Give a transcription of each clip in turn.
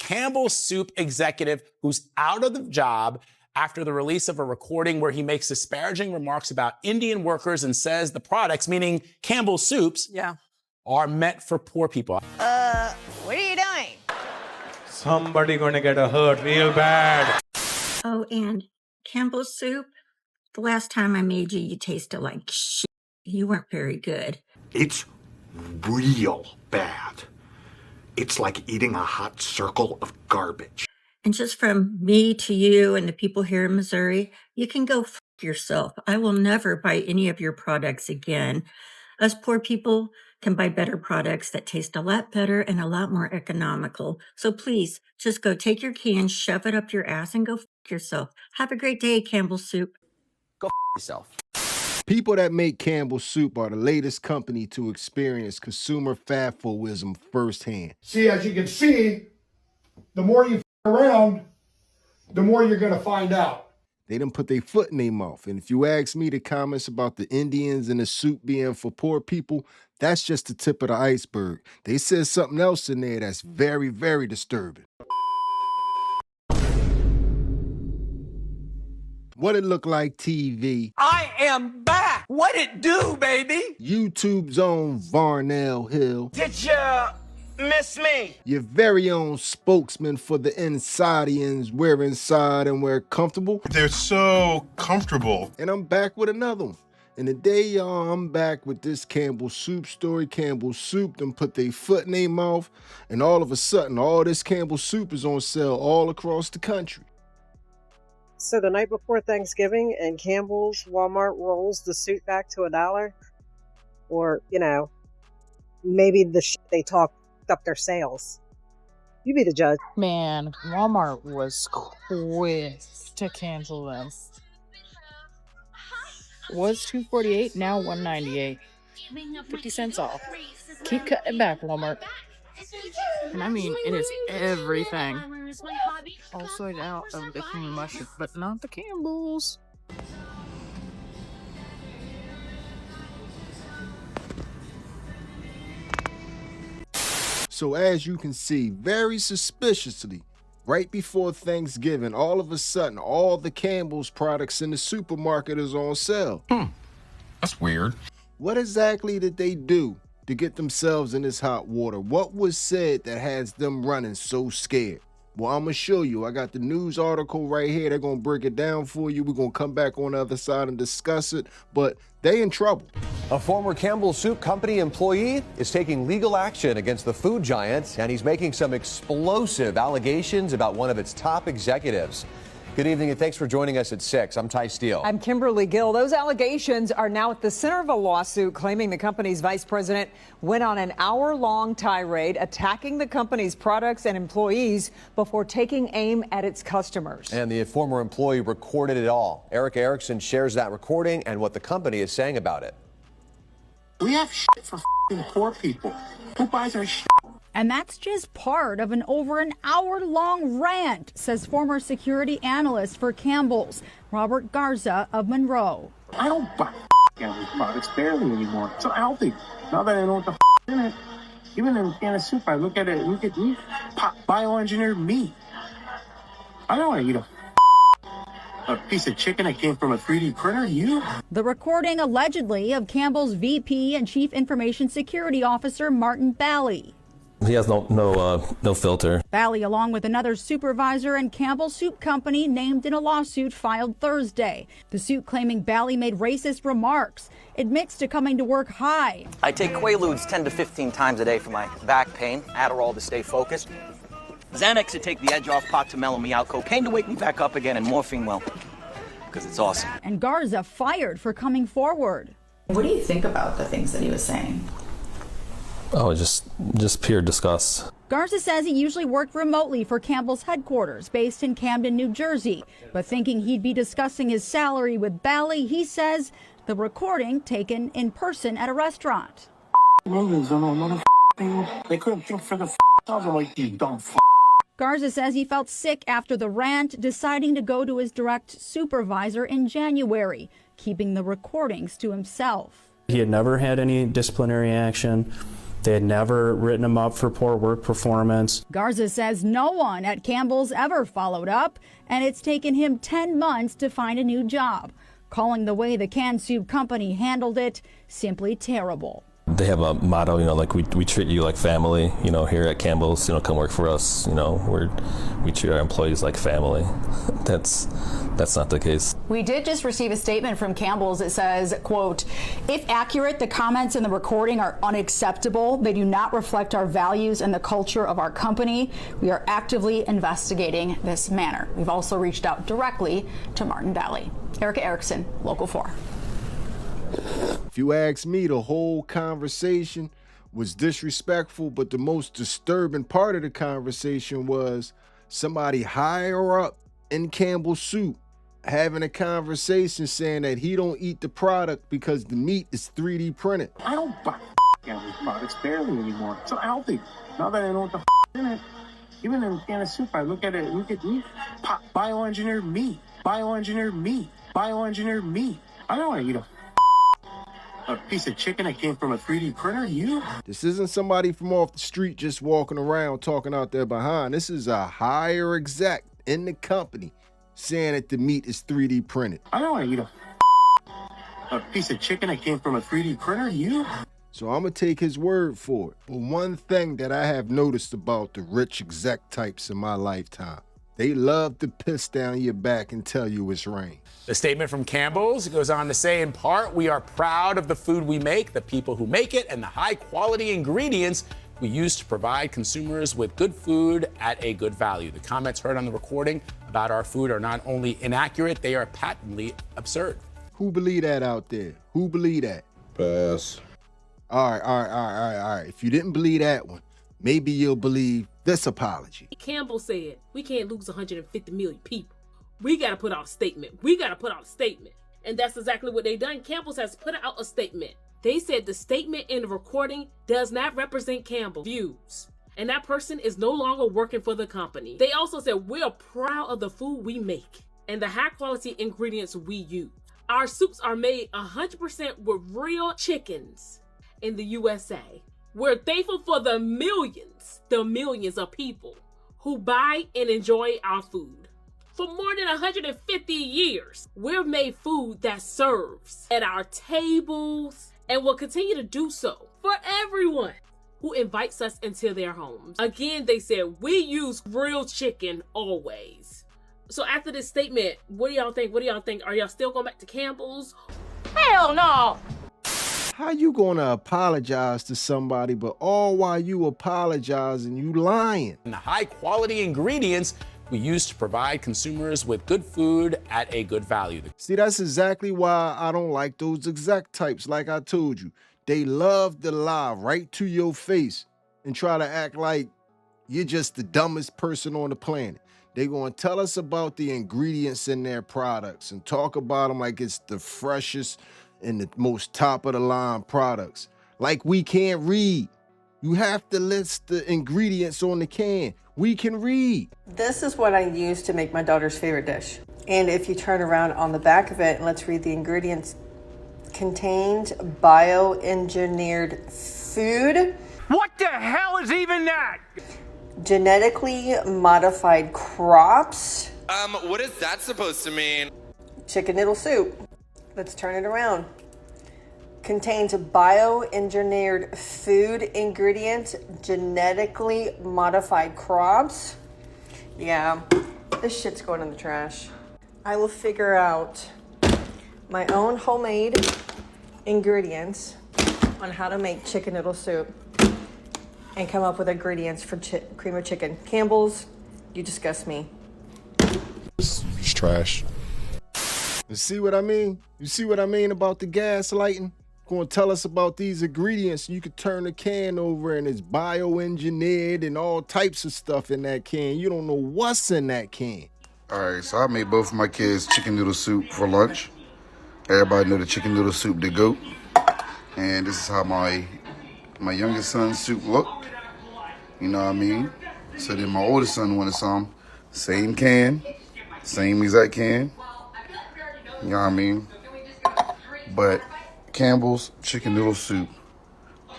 Campbell's Soup executive who's out of the job after the release of a recording where he makes disparaging remarks about Indian workers and says the products, meaning Campbell's Soups, are meant for poor people. What are you doing? Somebody gonna get hurt real bad. Oh, and Campbell's Soup, the last time I made you, you tasted like shit. You weren't very good. It's real bad. It's like eating a hot circle of garbage. And just from me to you and the people here in Missouri, you can go f yourself. I will never buy any of your products again. Us poor people can buy better products that taste a lot better and a lot more economical. So please, just go take your can, shove it up your ass, and go f yourself. Have a great day, Campbell's Soup. Go f yourself. People that make Campbell's Soup are the latest company to experience consumer fatfoism firsthand. See, as you can see, the more you f around, the more you're going to find out. They done put their foot in their mouth. And if you ask me, the comments about the Indians and the soup being for poor people, that's just the tip of the iceberg. They said something else in there that's very, very disturbing. What it look like TV? I am back. What it do, baby? YouTube's own Varnell Hill. Did you miss me? Your very own spokesman for the Insidians, wear inside and wear comfortable. They're so comfortable. And I'm back with another one. And today, y'all, I'm back with this Campbell's Soup story. Campbell's Soup done put their foot in their mouth, and all of a sudden, all this Campbell's Soup is on sale all across the country. So the night before Thanksgiving, and Campbell's Walmart rolls the soup back to $1, or, you know, maybe the shit they talked up their sales. You be the judge. Man, Walmart was quick to cancel this. Was $2.48, now $1.98. 50 cents off. Keep cutting it back, Walmart. And I mean, it is everything. Also out of the cream mushroom, but not the Campbell's. So as you can see, very suspiciously, right before Thanksgiving, all of a sudden, all the Campbell's products in the supermarket is on sale. That's weird. What exactly did they do to get themselves in this hot water? What was said that has them running so scared? Well, I'm going to show you. I got the news article right here. They're going to break it down for you. We're going to come back on the other side and discuss it, but they in trouble. A former Campbell's Soup Company employee is taking legal action against the food giant, and he's making some explosive allegations about one of its top executives. Good evening, and thanks for joining us at 6. I'm Ty Steele. I'm Kimberly Gill. Those allegations are now at the center of a lawsuit claiming the company's vice president went on an hour-long tirade attacking the company's products and employees before taking aim at its customers. And the former employee recorded it all. Eric Erickson shares that recording and what the company is saying about it. We have shit for poor people. Who buys our shit? And that's just part of an over an hour-long rant, says former security analyst for Campbell's, Robert Garza of Monroe. I don't buy Campbell's products barely anymore. So healthy. Now that I know what the in it, even in a can of soup, I look at it, look at meat, bioengineered meat. I don't want to eat a piece of chicken that came from a 3D printer. You? The recording allegedly of Campbell's VP and Chief Information Security Officer Martin Bally. He has no filter. Bally, along with another supervisor and Campbell's Soup Company, named in a lawsuit filed Thursday. The suit claiming Bally made racist remarks, admits to coming to work high. I take Quaaludes 10 to 15 times a day for my back pain, Adderall to stay focused, Xanax to take the edge off, pot to mellow me out, cocaine to wake me back up again, and morphine, well, because it's awesome. And Garza fired for coming forward. What do you think about the things that he was saying? Oh, just pure disgust. Garza says he usually worked remotely for Campbell's headquarters based in Camden, New Jersey. But thinking he'd be discussing his salary with Bally, he says the recording taken in person at a restaurant. They couldn't think for the I'm like, you dumb Garza says he felt sick after the rant, deciding to go to his direct supervisor in January, keeping the recordings to himself. He had never had any disciplinary action. They had never written him up for poor work performance. Garza says no one at Campbell's ever followed up, and it's taken him 10 months to find a new job, calling the way the canned soup company handled it simply terrible. They have a motto, like we treat you like family, here at Campbell's, come work for us, we treat our employees like family. That's not the case. We did just receive a statement from Campbell's. It says, quote, "If accurate, the comments in the recording are unacceptable. They do not reflect our values and the culture of our company. We are actively investigating this matter." We've also reached out directly to Martin Valley. Erica Erickson, Local 4. If you ask me, the whole conversation was disrespectful, but the most disturbing part of the conversation was somebody higher up in Campbell's Soup having a conversation saying that he don't eat the product because the meat is 3D printed. I don't buy Campbell's products barely anymore. It's so healthy. Now that I know what the in it, even in a can of soup, I look at it, look at meat, bioengineered meat, bioengineered meat, bioengineered meat. I don't want to eat a piece of chicken that came from a 3D printer. This isn't somebody from off the street just walking around talking out there behind. This is a higher exec in the company saying that the meat is 3D printed. I don't want to eat a piece of chicken that came from a 3D printer. So I'm going to take his word for it. But one thing that I have noticed about the rich exec types in my lifetime, they love to piss down your back and tell you it's rain. The statement from Campbell's goes on to say, in part, we are proud of the food we make, the people who make it, and the high-quality ingredients we use to provide consumers with good food at a good value. The comments heard on the recording about our food are not only inaccurate, they are patently absurd. Who believe that out there? Who believe that? Pass. All right. If you didn't believe that one, maybe you'll believe this apology. Campbell said, we can't lose 150 million people. We got to put out a statement. We got to put out a statement. And that's exactly what they done. Campbell's has put out a statement. They said the statement in the recording does not represent Campbell's views. And that person is no longer working for the company. They also said, we're proud of the food we make and the high quality ingredients we use. Our soups are made 100% with real chickens in the USA. We're thankful for the millions of people who buy and enjoy our food. For more than 150 years, we've made food that serves at our tables and will continue to do so for everyone who invites us into their homes. Again, they said, we use real chicken always. So after this statement, what do y'all think? Are y'all still going back to Campbell's? Hell no! How you gonna apologize to somebody, but all while you apologizing, you lying? And the high-quality ingredients we use to provide consumers with good food at a good value. See, that's exactly why I don't like those exec types, like I told you. They love to lie right to your face and try to act like you're just the dumbest person on the planet. They're going to tell us about the ingredients in their products and talk about them like it's the freshest and the most top-of-the-line products. Like we can't read. You have to list the ingredients on the can. We can read. This is what I use to make my daughter's favorite dish. And if you turn around on the back of it, and let's read the ingredients. Contained bioengineered food. What the hell is even that? Genetically modified crops. What is that supposed to mean? Chicken noodle soup. Let's turn it around. Contains bioengineered food ingredients, genetically modified crops. Yeah, this shit's going in the trash. I will figure out my own homemade ingredients on how to make chicken noodle soup and come up with ingredients for cream of chicken. Campbell's, you disgust me. It's trash. You see what I mean? You see what I mean about the gaslighting? Going to tell us about these ingredients. You could turn the can over and it's bioengineered and all types of stuff in that can. You don't know what's in that can. All right, so I made both of my kids chicken noodle soup for lunch. Everybody know the chicken noodle soup, the GOAT. And this is how my youngest son's soup looked. You know what I mean? So then my oldest son wanted some. Same can, same exact can. You know what I mean? But Campbell's chicken noodle soup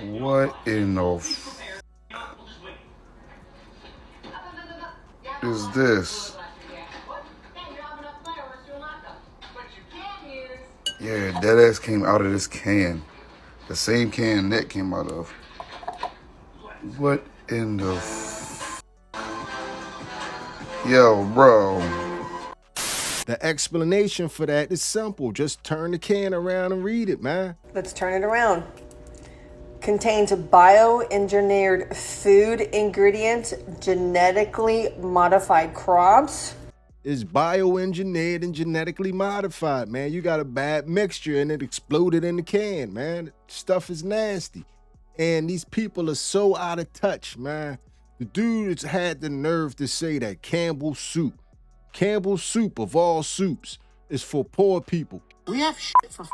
What in the is this? Yeah, that ass came out of this can. The same can that came out of. What in the Yo, bro. The explanation for that is simple. Just turn the can around and read it, man. Let's turn it around. Contains bioengineered food ingredients, genetically modified crops. It's bioengineered and genetically modified, man. You got a bad mixture and it exploded in the can, man. Stuff is nasty. And these people are so out of touch, man. The dude had the nerve to say that Campbell's soup of all soups is for poor people. We have shit for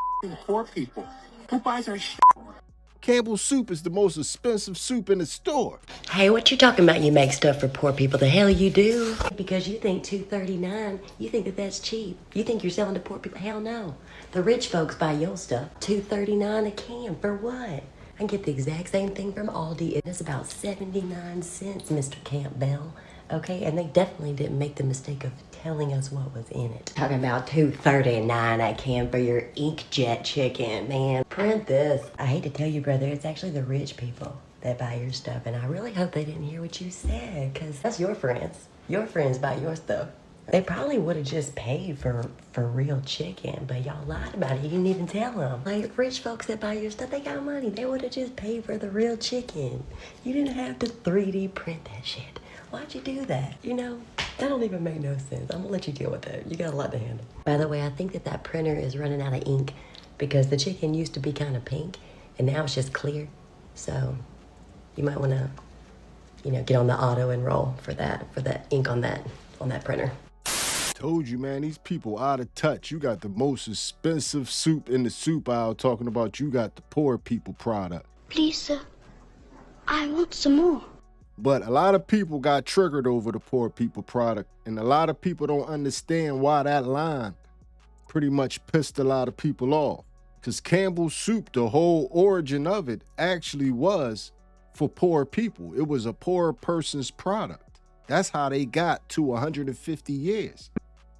poor people. Who buys our shit? Campbell's soup is the most expensive soup in the store. Hey, what you talking about? You make stuff for poor people? The hell you do? Because you think $2.39, you think that that's cheap. You think you're selling to poor people? Hell no. The rich folks buy your stuff. $2.39 a can for what? I can get the exact same thing from Aldi. And it's about 79 cents, Mr. Campbell. Okay, and they definitely didn't make the mistake of telling us what was in it. Talking about $2.39 a can for your inkjet chicken, man. Print this. I hate to tell you, brother, it's actually the rich people that buy your stuff, and I really hope they didn't hear what you said, because that's your friends. Your friends buy your stuff. They probably would have just paid for real chicken, but y'all lied about it. You didn't even tell them. Like, rich folks that buy your stuff, they got money. They would have just paid for the real chicken. You didn't have to 3D print that shit. Why'd you do that? You know, that don't even make no sense. I'm gonna let you deal with that. You got a lot to handle. By the way, I think that printer is running out of ink because the chicken used to be kind of pink and now it's just clear. So you might wanna, get on the auto enroll for that ink on that printer. Told you, man, these people out of touch. You got the most expensive soup in the soup aisle talking about you got the poor people product. Please, sir, I want some more. But a lot of people got triggered over the poor people product, and a lot of people don't understand why that line pretty much pissed a lot of people off. Because Campbell's soup, the whole origin of it actually was for poor people. It was a poor person's product. That's how they got to 150 years.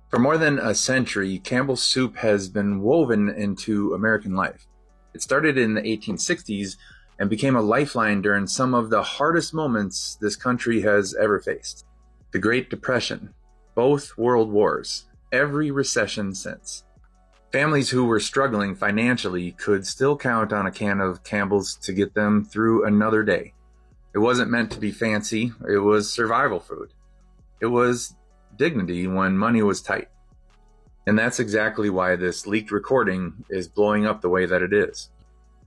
For more than a century, Campbell's soup has been woven into American life. It started in the 1860s and became a lifeline during some of the hardest moments this country has ever faced. The Great Depression, both world wars, every recession since. Families who were struggling financially could still count on a can of Campbell's to get them through another day. It wasn't meant to be fancy, it was survival food. It was dignity when money was tight. And that's exactly why this leaked recording is blowing up the way that it is.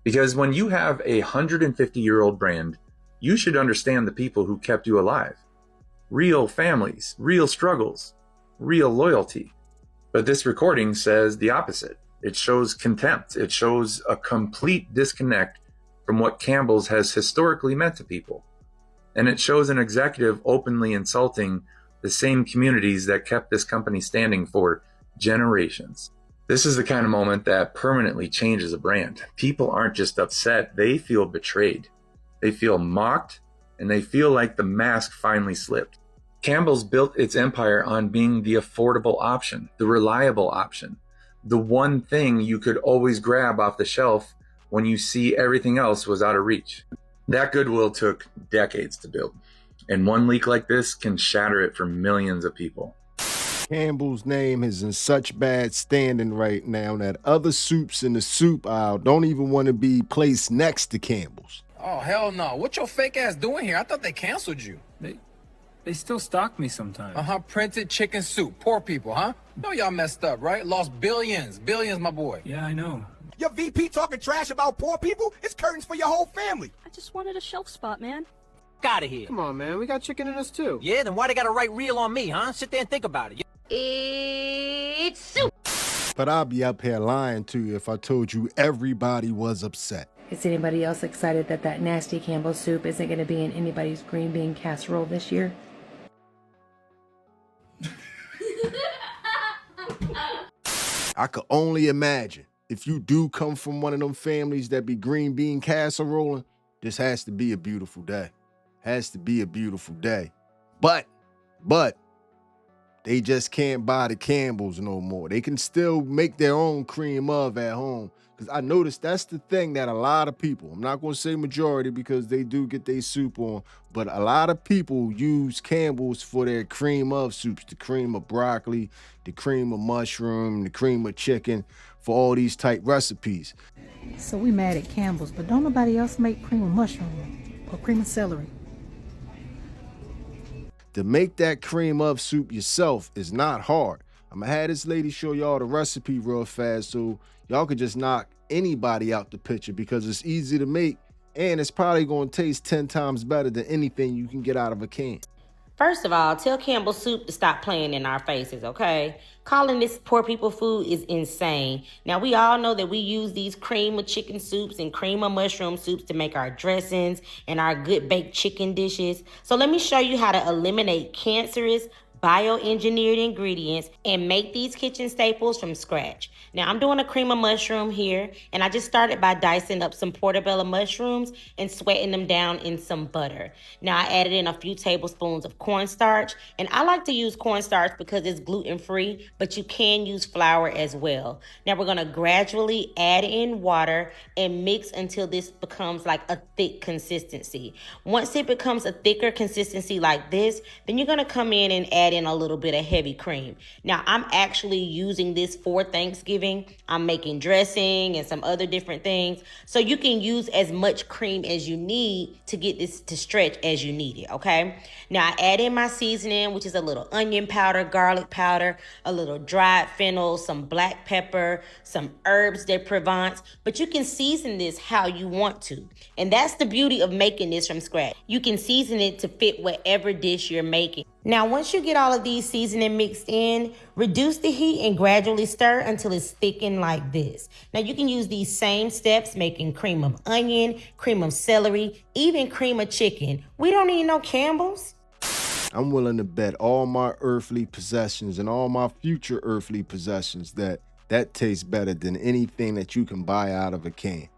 Because when you have a 150-year-old brand, you should understand the people who kept you alive. Real families, real struggles, real loyalty. But this recording says the opposite. It shows contempt. It shows a complete disconnect from what Campbell's has historically meant to people. And it shows an executive openly insulting the same communities that kept this company standing for generations. This is the kind of moment that permanently changes a brand. People aren't just upset, they feel betrayed. They feel mocked, and they feel like the mask finally slipped. Campbell's built its empire on being the affordable option, the reliable option, the one thing you could always grab off the shelf when you see everything else was out of reach. That goodwill took decades to build, and one leak like this can shatter it for millions of people. Campbell's name is in such bad standing right now that other soups in the soup aisle don't even want to be placed next to Campbell's. Oh, hell no. What your fake ass doing here? I thought they canceled you. They still stock me sometimes. Printed chicken soup. Poor people, huh? No, y'all messed up, right? Lost billions. Billions, my boy. Yeah, I know. Your VP talking trash about poor people? It's curtains for your whole family. I just wanted a shelf spot, man. Out of here. Come on, man. We got chicken in us, too. Yeah, then why they got to write real on me, huh? Sit there and think about it. It's soup. But I'll be up here lying to you if I told you everybody was upset. Is anybody else excited that that nasty Campbell's soup isn't going to be in anybody's green bean casserole this year? I could only imagine if you do come from one of them families that be green bean casserole, This has to be a beautiful day. Has to be a beautiful day. But they just can't buy the Campbell's no more. They can still make their own cream of at home. Because I noticed that's the thing that a lot of people, I'm not going to say majority because they do get their soup on, but a lot of people use Campbell's for their cream of soups, the cream of broccoli, the cream of mushroom, the cream of chicken, for all these type recipes. So we mad at Campbell's, but don't nobody else make cream of mushroom or cream of celery. To make that cream of soup yourself is not hard. I'm gonna have this lady show y'all the recipe real fast so y'all could just knock anybody out the picture because it's easy to make and it's probably gonna taste 10 times better than anything you can get out of a can. First of all, tell Campbell's Soup to stop playing in our faces, okay? Calling this poor people food is insane. Now, we all know that we use these cream of chicken soups and cream of mushroom soups to make our dressings and our good baked chicken dishes. So let me show you how to eliminate cancerous, bioengineered ingredients and make these kitchen staples from scratch. Now I'm doing a cream of mushroom here, and I just started by dicing up some portobello mushrooms and sweating them down in some butter. Now I added in a few tablespoons of cornstarch, and I like to use cornstarch because it's gluten-free, but you can use flour as well. Now we're gonna gradually add in water and mix until this becomes like a thick consistency. Once it becomes a thicker consistency like this, then you're gonna come in and add in a little bit of heavy cream. Now I'm actually using this for Thanksgiving. I'm making dressing and some other different things. So you can use as much cream as you need to get this to stretch as you need it, okay? Now I add in my seasoning, which is a little onion powder, garlic powder, a little dried fennel, some black pepper, some herbs de Provence, but you can season this how you want to. And that's the beauty of making this from scratch. You can season it to fit whatever dish you're making. Now, once you get all of these seasoning mixed in, reduce the heat and gradually stir until it's thickened like this. Now, you can use these same steps making cream of onion, cream of celery, even cream of chicken. We don't need no Campbell's. I'm willing to bet all my earthly possessions and all my future earthly possessions that tastes better than anything that you can buy out of a can.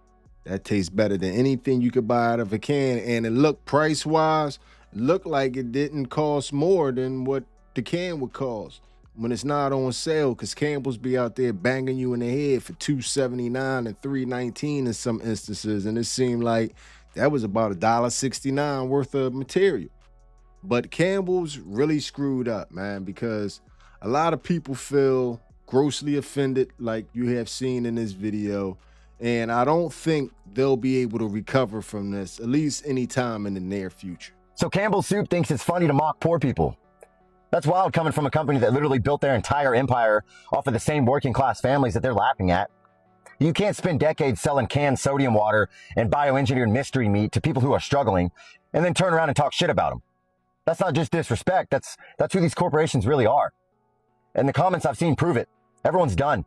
That tastes better than anything you could buy out of a can, and it looked price-wise, look like it didn't cost more than what the can would cost when it's not on sale, because Campbell's be out there banging you in the head for $2.79 and $3.19 in some instances, and it seemed like that was about $1.69 worth of material. But Campbell's really screwed up, man, because a lot of people feel grossly offended like you have seen in this video, and I don't think they'll be able to recover from this, at least anytime in the near future. So Campbell's Soup thinks it's funny to mock poor people. That's wild coming from a company that literally built their entire empire off of the same working class families that they're laughing at. You can't spend decades selling canned sodium water and bioengineered mystery meat to people who are struggling and then turn around and talk shit about them. That's not just disrespect. That's who these corporations really are. And the comments I've seen prove it. Everyone's done.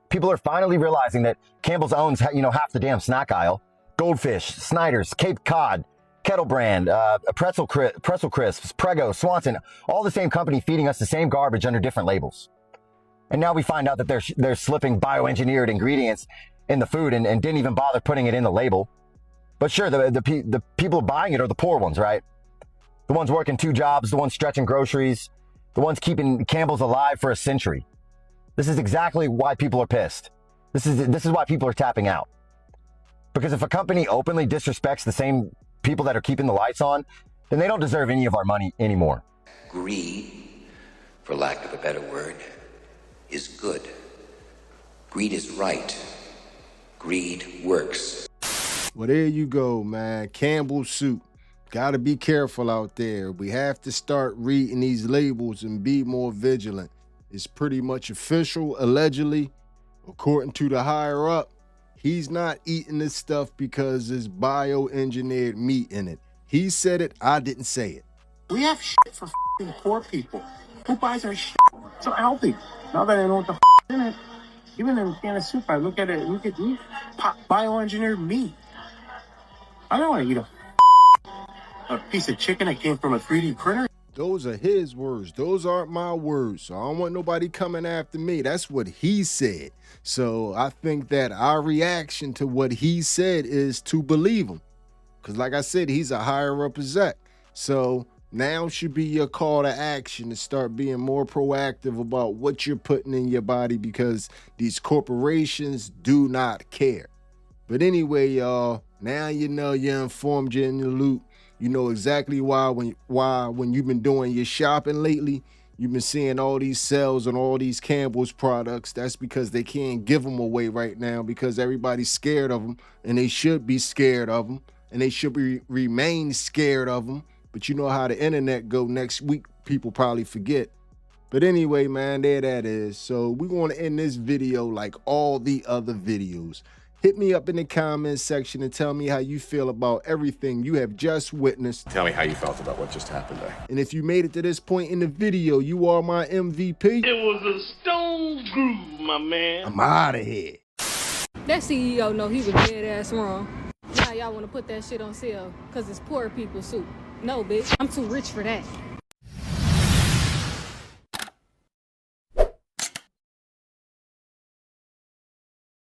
People are finally realizing that Campbell's owns, half the damn snack aisle. Goldfish, Snyder's, Cape Cod, Kettle Brand, Pretzel Crisps, Prego, Swanson, all the same company feeding us the same garbage under different labels. And now we find out that they're slipping bioengineered ingredients in the food and didn't even bother putting it in the label. But sure, the people buying it are the poor ones, right? The ones working 2 jobs, the ones stretching groceries, the ones keeping Campbell's alive for a century. This is exactly why people are pissed. This is why people are tapping out. Because if a company openly disrespects the same people that are keeping the lights on, then they don't deserve any of our money anymore. Greed, for lack of a better word, is good. Greed is right. Greed works. Well, there you go, man. Campbell's Soup. Got to be careful out there. We have to start reading these labels and be more vigilant. It's pretty much official, allegedly, according to the higher up. He's not eating this stuff because there's bioengineered meat in it. He said it, I didn't say it. We have shit for poor people. Who buys our shit? So healthy. Now that I know what the in it, even in a can of soup, I look at it, look at me, bioengineered meat. I don't want to eat a piece of chicken that came from a 3D printer. Those are his words. Those aren't my words. So I don't want nobody coming after me. That's what he said. So I think that our reaction to what he said is to believe him. Because like I said, he's a higher up exec. So now should be your call to action to start being more proactive about what you're putting in your body, because these corporations do not care. But anyway, y'all, now you know, you're informed, you're in the loop. You know exactly why when you've been doing your shopping lately, you've been seeing all these sales on all these Campbell's products. That's because they can't give them away right now because everybody's scared of them, and they should be scared of them, and they should remain scared of them. But you know how the internet go. Next week, people probably forget. But anyway, man, there that is. So we're going to end this video like all the other videos. Hit me up in the comments section and tell me how you feel about everything you have just witnessed. Tell me how you felt about what just happened there. And if you made it to this point in the video, you are my MVP. It was a stone's groove, my man. I'm out of here. That CEO know he was dead ass wrong. Now y'all want to put that shit on sale because it's poor people soup. No, bitch, I'm too rich for that.